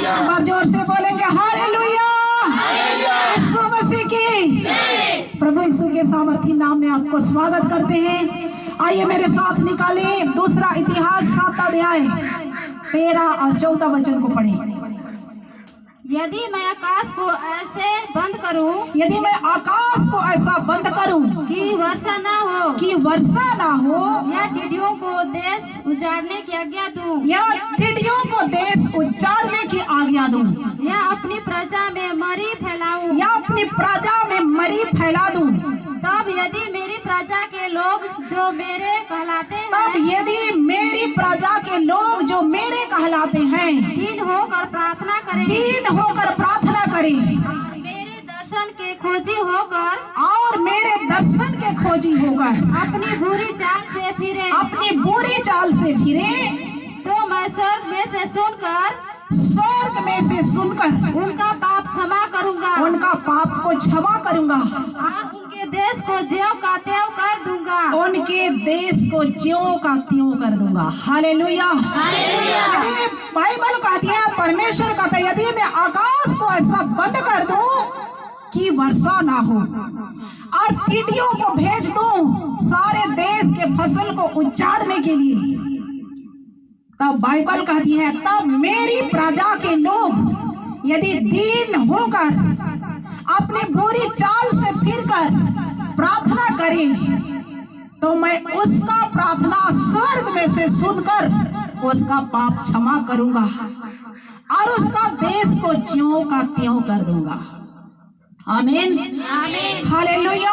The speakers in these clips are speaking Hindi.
एक बार जोर से बोलेंगे हालेलुया, यीशु मसीह की। प्रभु यीशु के सामर्थी नाम में आपको स्वागत करते हैं। आइए मेरे साथ निकालें दूसरा इतिहास 7 अध्याय 13 और 14 वचन को पढ़ें। यदि मैं आकाश को ऐसे बंद करूं, यदि मैं आकाश को ऐसा बंद करूं कि वर्षा ना हो, या टिड्डियों को देश उजाड़ने की आज्ञा दूं, या टिड्डियों को देश उजाड़ने की आज्ञा दूं, या अपनी प्रजा में मरी फैलाऊं, या अपनी प्रजा में मरी फैला दूं, तब यदि मेरी प्रजा के लोग जो मेरे कहलाते हैं, तब यदि मेरी प्रजा के लोग जो मेरे कहलाते हैं दीन होकर प्रार्थना करें, मेरे दर्शन के खोजी होकर, और मेरे दर्शन के खोजी होकर अपनी बुरी चाल से फिरे, तो मैं स्वर्ग में से सुनकर उनका पाप क्षमा करूंगा, पाप को क्षमा करूंगा, और उनके देश को ज्यों का त्यों कर दूंगा, कर दूंगा। हालेलुया। यदि बाइबल कहती है, परमेश्वर कहता है, यदि मैं आकाश को ऐसा बंद कर दूं कि वर्षा ना हो और टिड्डियों को भेज दूं सारे देश के फसल को उजाड़ने के लिए, तब बाइबल कहती है, तब मेरी प्रजा के लोग यदि दीन होकर अपने बुरी चाल से फिरकर प्रार्थना करें, तो मैं उसका प्रार्थना स्वर्ग में से सुनकर उसका पाप क्षमा करूंगा और उसका देश को ज्यों का त्यों कर दूंगा। आमीन, हालेलुया।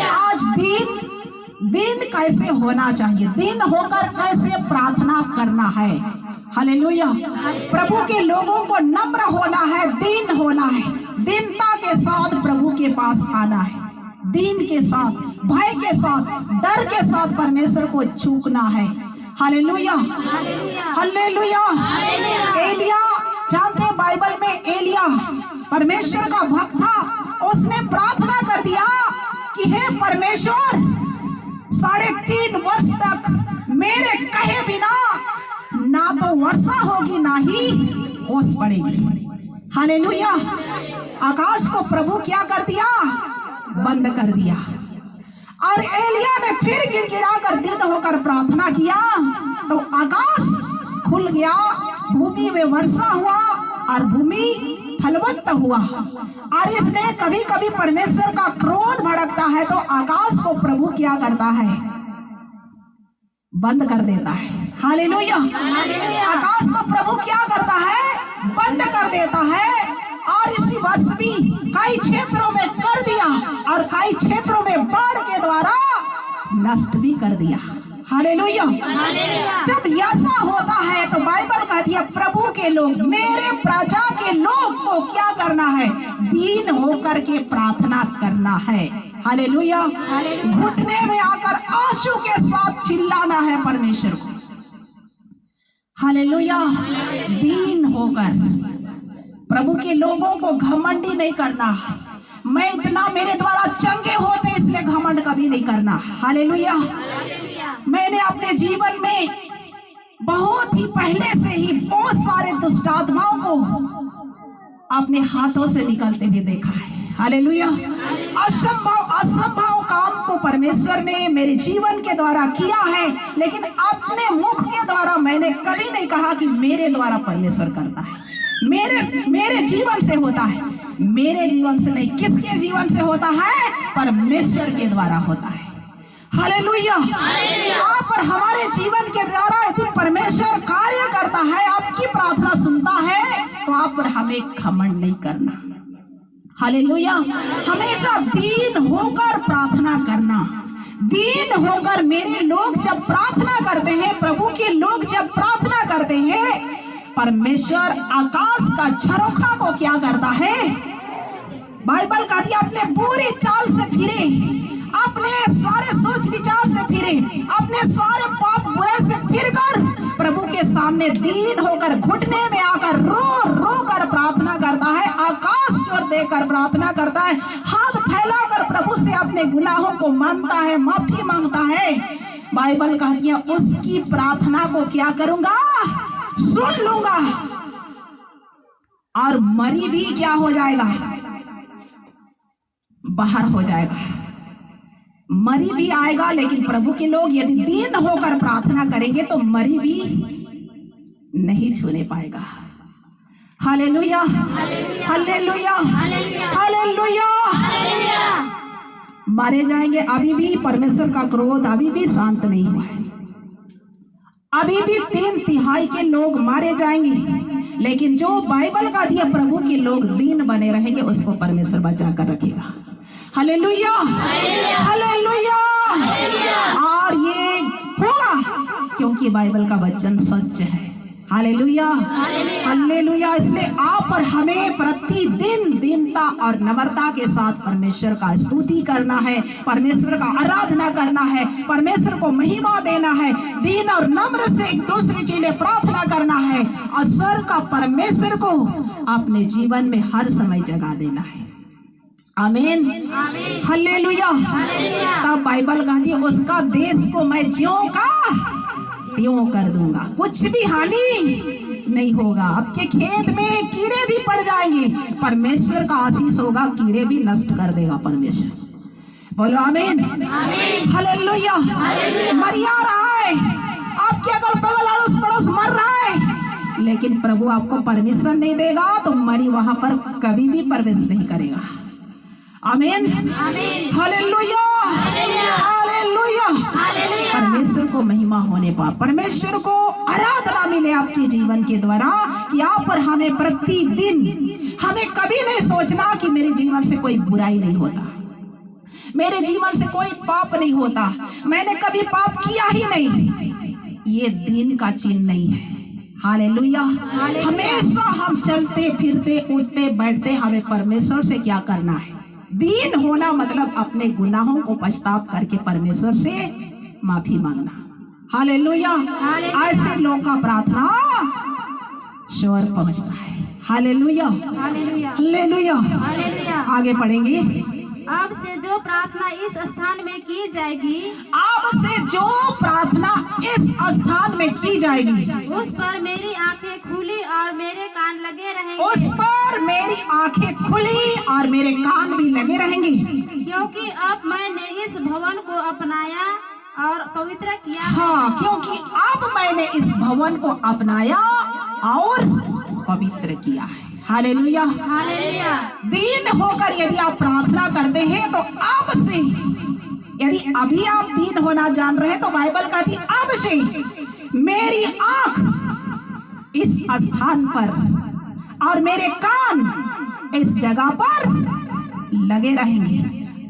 आज दिन कैसे होना चाहिए, दिन होकर कैसे प्रार्थना करना है। हालेलुया। प्रभु के लोगों को नम्र होना है, दीन होना है, दीनता के साथ प्रभु के पास आना है, दीन के साथ, भय के साथ, डर के साथ परमेश्वर को चूकना है। Hallelujah, hallelujah. एलिया, जानते हैं बाइबल में एलिया परमेश्वर का भक्त था। उसने प्रार्थना कर दिया कि हे परमेश्वर, 3.5 वर्ष तक मेरे कहे बिना ना तो वर्षा होगी ना ही ओस पड़ेगी। हालेलुया। आकाश को प्रभु क्या कर दिया, बंद कर दिया। और एलिया ने फिर गिड़गिड़ा कर दिन होकर प्रार्थना किया तो आकाश खुल गया, भूमि में वर्षा हुआ और भूमि फलवत्त हुआ। और इसलिए कभी कभी परमेश्वर का क्रोध भड़कता है तो आकाश को प्रभु क्या करता है, बंद कर देता है। हालेलुया। आकाश को प्रभु क्या करता है, बंद कर देता है। और इसी वर्ष भी कई क्षेत्रों में कर दिया और कई क्षेत्रों में बाढ़ के द्वारा नष्ट भी कर दिया। हालेलुया। जब ऐसा होता है तो बाइबल कहती है, प्रभु के लोग, मेरे प्रजा के लोग को क्या करना है, दीन होकर के प्रार्थना करना है। हालेलुया। घुटने में आकर आंसू के साथ चिल्लाना है परमेश्वर को। हालेलुया। दीन होकर प्रभु के लोगों को घमंडी नहीं करना। मैं इतना, मेरे द्वारा चंगे होते इसलिए घमंड कभी नहीं करना। हालेलुया। मैंने अपने जीवन में बहुत ही पहले से ही बहुत सारे दुष्ट आत्माओं को अपने हाथों से निकलते हुए देखा है। हालेलुया। असंभव काम को परमेश्वर ने मेरे जीवन के द्वारा किया है, लेकिन अपने मुख के द्वारा मैंने कभी नहीं कहा कि मेरे द्वारा परमेश्वर करता है, मेरे जीवन से होता है। मेरे जीवन से नहीं, किसके जीवन से होता है, परमेश्वर के द्वारा होता है। हालेलुया। आप और हमारे जीवन के द्वारा यदि परमेश्वर कार्य करता है, आपकी प्रार्थना सुनता है, तो आप और हमें घमंड नहीं करना। हालेलुया। हमेशा दीन होकर प्रार्थना करना, दीन होकर। मेरे लोग जब प्रार्थना करते हैं, प्रभु के लोग जब प्रार्थना करते हैं, परमेश्वर आकाश का झरोखा को क्या करता है, बाइबल कहती है, अपने बुरी चाल से फिरे, अपने सारे सोच विचार से फिरे, अपने सारे पाप बुरे से फिरकर प्रभु के सामने दीन होकर घुटने में आकर रो रो कर प्रार्थना करता है, आकाश की ओर देखकर प्रार्थना करता है, हाथ फैलाकर प्रभु से अपने गुनाहों को मानता है, माफी मांगता है। बाइबल कहती है, उसकी प्रार्थना को क्या करूंगा, सुन लूंगा। और मरी भी क्या हो जाएगा, बाहर हो जाएगा। मरी भी आएगा, लेकिन प्रभु के लोग यदि दीन होकर प्रार्थना करेंगे तो मरी भी नहीं छूने पाएगा। Hallelujah, hallelujah, hallelujah. मारे जाएंगे, अभी भी परमेश्वर का क्रोध अभी भी शांत नहीं हुआ है। अभी भी 3/3 के लोग मारे जाएंगे, लेकिन जो बाइबल का दिया प्रभु के लोग दीन बने रहेंगे, उसको परमेश्वर बचा कर रखेगा। Hallelujah, hallelujah. और ये होगा क्योंकि बाइबल का वचन सच है। Hallelujah, hallelujah. इसलिए आप और हमें प्रतिदिन दीनता और नम्रता के साथ परमेश्वर का स्तुति करना है, परमेश्वर का आराधना करना है, परमेश्वर को महिमा देना है, दीन और नम्र से एक दूसरे के लिए प्रार्थना करना है और स्वर्ग का परमेश्वर को अपने जीवन में हर समय जगा देना है। आमीन, हालेलुया। तब बाइबल कहती है उसका देश को मैं ज्यों का त्यों कर दूंगा, कुछ भी हानि नहीं होगा। आपके खेत में कीड़े भी पड़ जाएंगे, परमेश्वर का आशीष होगा, कीड़े भी नष्ट कर देगा परमेश्वर। बोलो आमीन, हालेलुया। मरिया रहा है, आपके अगल बगल अड़ोस पड़ोस मर रहा है, लेकिन प्रभु आपको परमिशन नहीं देगा तो मरी वहां पर कभी भी प्रवेश नहीं करेगा। आमीन, हालेलुया, हालेलुया। परमेश्वर को महिमा होने पर, परमेश्वर को आराधना मिले आपके जीवन के द्वारा कि आप और हमें प्रतिदिन, हमें कभी नहीं सोचना कि मेरे जीवन से कोई बुराई नहीं होता, मेरे जीवन से कोई पाप नहीं होता, मैंने कभी पाप किया ही नहीं। ये दिन का चिन्ह नहीं है। हालेलुया। हमेशा हम चलते फिरते उठते बैठते हमें परमेश्वर से क्या करना है, दीन होना, मतलब अपने गुनाहों को पछताप करके परमेश्वर से माफी मांगना। हालेलुया। ऐसे लोगों का प्रार्थना स्वर पहुंचता है। Hallelujah, hallelujah. आगे पढ़ेंगे। अब से जो प्रार्थना इस स्थान में की जाएगी, अब से जो प्रार्थना इस स्थान में की जाएगी, उस पर मेरी आंखें खुली और मेरे कान लगे रहेंगे। उस पर मेरी आंखें खुली और मेरे कान भी लगे रहेंगे, क्योंकि अब मैंने इस भवन को अपनाया और पवित्र किया। हाँ, क्योंकि अब मैंने इस भवन को अपनाया और पवित्र किया है। Hallelujah, hallelujah. दीन होकर यदि आप प्रार्थना करते हैं तो अब से, यदि अभी आप दीन होना जान रहे हैं तो बाइबल कहती है अब से मेरी आंख इस स्थान पर और मेरे कान इस जगह पर लगे रहेंगे।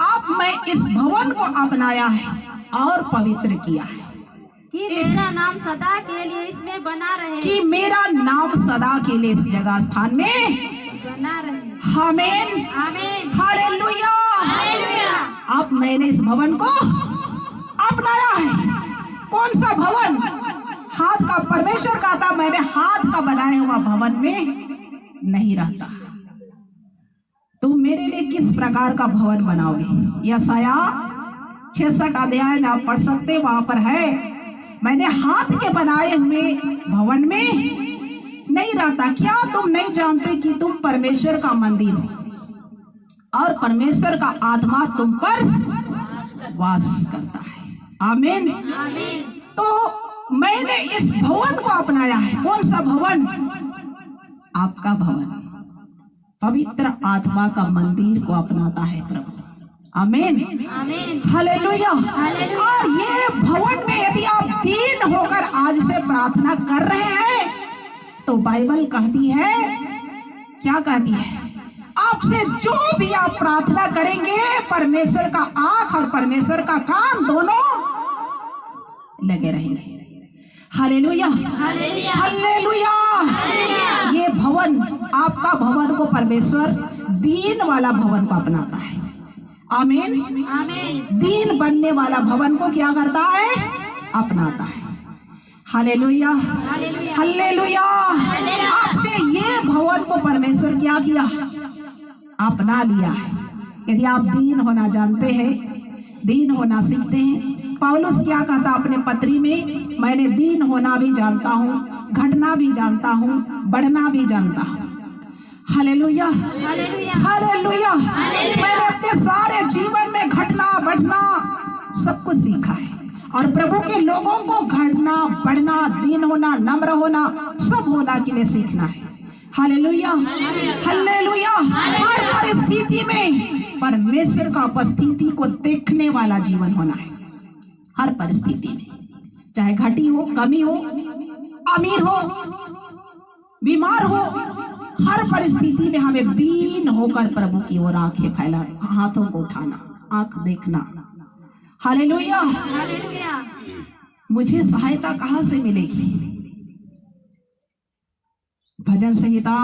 अब मैं इस भवन को अपनाया है और पवित्र किया है कि मेरा नाम सदा के लिए इसमें बना रहे, कि मेरा नाम सदा के लिए इस जगह स्थान में बना रहे। आमीन, आमीन, हालेलुया। हालेलुया। अब मैंने इस भवन को अपनाया है। कौन सा भवन? हाथ का। परमेश्वर का था मैंने हाथ का बनाया हुआ भवन में नहीं रहता। तुम मेरे लिए किस प्रकार का भवन बनाओगे? यशाया 66 अध्याय में आप पढ़ सकते, वहां पर है, मैंने हाथ के बनाए हुए भवन में नहीं रहता। क्या तुम नहीं जानते कि तुम परमेश्वर का मंदिर हो और परमेश्वर का आत्मा तुम पर वास करता है? आमीन, आमीन। तो मैंने इस भवन को अपनाया है। कौन सा भवन? आपका भवन, पवित्र आत्मा का मंदिर को अपनाता है प्रभु। आमीन, आमीन, हालेलुया। और ये भवन में यदि आप दीन होकर आज से प्रार्थना कर रहे हैं तो बाइबल कहती है, क्या कहती है? आपसे जो भी आप प्रार्थना करेंगे, परमेश्वर का आंख और परमेश्वर का कान दोनों लगे रहेंगे। Hallelujah, hallelujah. ये भवन, आपका भवन को परमेश्वर दीन वाला भवन को अपनाता है। आमीन, आमीन। दीन बनने वाला भवन को क्या करता है? अपनाता है। Hallelujah, hallelujah. आपसे ये भवन को परमेश्वर क्या किया? अपना लिया है। यदि आप दीन होना जानते हैं, दीन होना सीखते हैं, पौलुस क्या कहता अपने पत्री में? मैंने दीन होना भी जानता हूँ, घटना भी जानता हूँ, बढ़ना भी जानता हूँ। Hallelujah, hallelujah, hallelujah. मैंने अपने सारे जीवन में घटना बढ़ना सब कुछ सीखा है और प्रभु के लोगों को घटना बढ़ना, दीन होना, नम्र होना, सब होना के लिए सीखना है। Hallelujah, hallelujah. हर परिस्थिति में परमेश्वर का उपस्थिति को देखने वाला जीवन होना है। हर परिस्थिति में, चाहे घटी हो, कमी हो, अमीर हो, बीमार हो, हर परिस्थिति में हमें दीन होकर प्रभु की ओर आंखें फैला, हाथों को उठाना, आंख देखना। हालेलुया। हालेलुया। मुझे सहायता कहां से मिलेगी? भजन संहिता,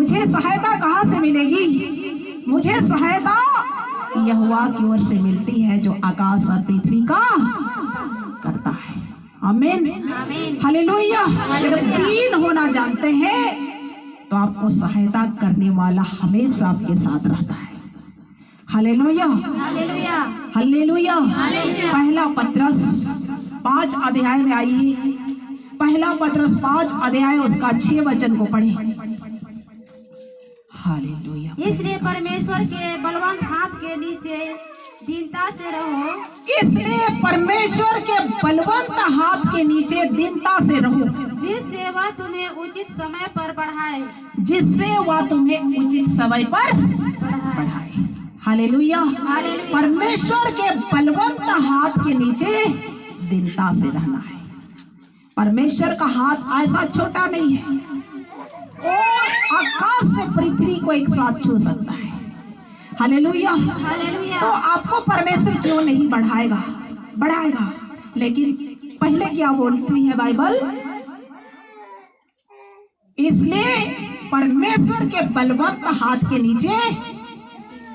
मुझे सहायता कहां से मिलेगी? मुझे सहायता यहोवा की ओर से मिलती है जो आकाश और पृथ्वी का करता है। आमीन, हालेलुया। जब दीन होना जानते हैं तो आपको सहायता करने वाला हमेशा आपके साथ रहता है। Hallelujah, hallelujah, hallelujah. पहला पत्रस 5 अध्याय में आई है। पहला पत्रस 5 अध्याय उसका 6 वचन को पढ़े। हालेलुया। इसलिए परमेश्वर के बलवंत हाथ के नीचे दीनता से रहो। इसलिए परमेश्वर के बलवंत हाथ के नीचे दीनता से रहो, जिससे वह तुम्हें उचित समय पर बढ़ाए। जिससे वह तुम्हें उचित समय पर बढ़ाए। हालेलुया। परमेश्वर के बलवंत हाथ के नीचे दीनता से रहना है। परमेश्वर का हाथ ऐसा छोटा नहीं है, वो आकाश से पृथ्वी को एक साथ छू सकता है। हालेलुया। तो आपको परमेश्वर क्यों नहीं बढ़ाएगा? बढ़ाएगा, लेकिन पहले क्या बोलती है बाइबल? इसलिए परमेश्वर के बलवंत हाथ के नीचे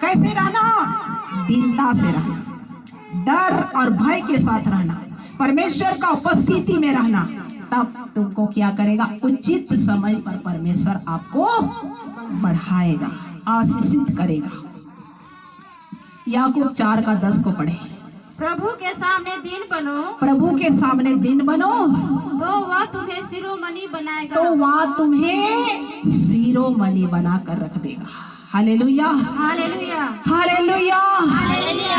कैसे रहना? दीनता से रहना, डर और भय के साथ रहना, परमेश्वर का उपस्थिति में रहना। तब तुमको क्या करेगा? उचित समय पर परमेश्वर आपको बढ़ाएगा, आशीषित करेगा। याकूब 4:10 को पढ़े। प्रभु के सामने दीन बनो, प्रभु के सामने दीन बनो तो वह तुम्हें शिरोमणि बनाएगा। तो वह तुम्हें शिरोमणि बनाकर रख देगा। Hallelujah, hallelujah, hallelujah.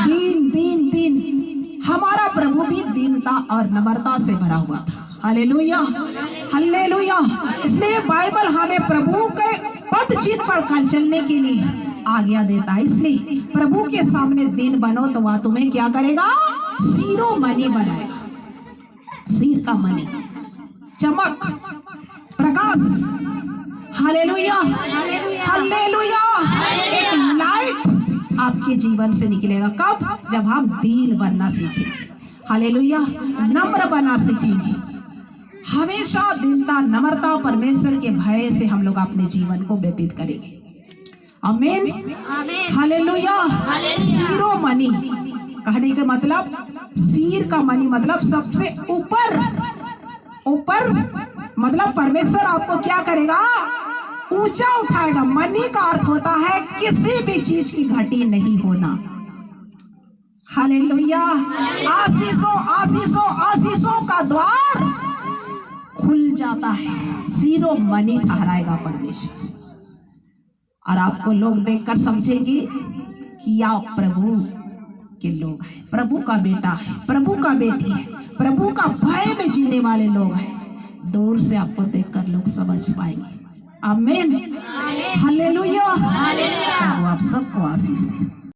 दीन दीन दीन, हमारा प्रभु भी दीनता और नम्रता से भरा हुआ था। Hallelujah, hallelujah. इसलिए बाइबल हमें प्रभु के पदचिन्ह पर चलने के लिए आज्ञा देता है। इसलिए प्रभु के सामने दीन बनो तो वह तुम्हें क्या करेगा? शिरोमणि बनाएगा। सिर का मणि, चमक, प्रकाश। Hallelujah, hallelujah. एक लाइट आपके जीवन से निकलेगा। कब? जब हम दीन बनना सीखेंगे। हालेलुया, नम्र बनना सीखेंगे। हमेशा दीनता, नम्रता, परमेश्वर के भय से हम लोग अपने जीवन को व्यतीत करेंगे। आमीन, हालेलुया। शिरोमणि कहने का मतलब, सिर का मणि मतलब सबसे ऊपर, ऊपर मतलब परमेश्वर आपको क्या करेगा? ऊंचा उठाएगा। मणि का अर्थ होता है किसी भी चीज की घटी नहीं होना। हालेलुया। आशीषों आशीषों आशीषों का द्वार खुल जाता है। शिरोमणि ठहराएगा परमेश्वर, और आपको लोग देखकर समझेंगे कि आप प्रभु के लोग हैं, प्रभु का बेटा है, प्रभु का बेटी है, प्रभु का भय में जीने वाले लोग हैं। दूर से आपको देखकर लोग समझ पाएंगे। आमीन, हालेलुया। प्रभु आप सबको आशीष दे।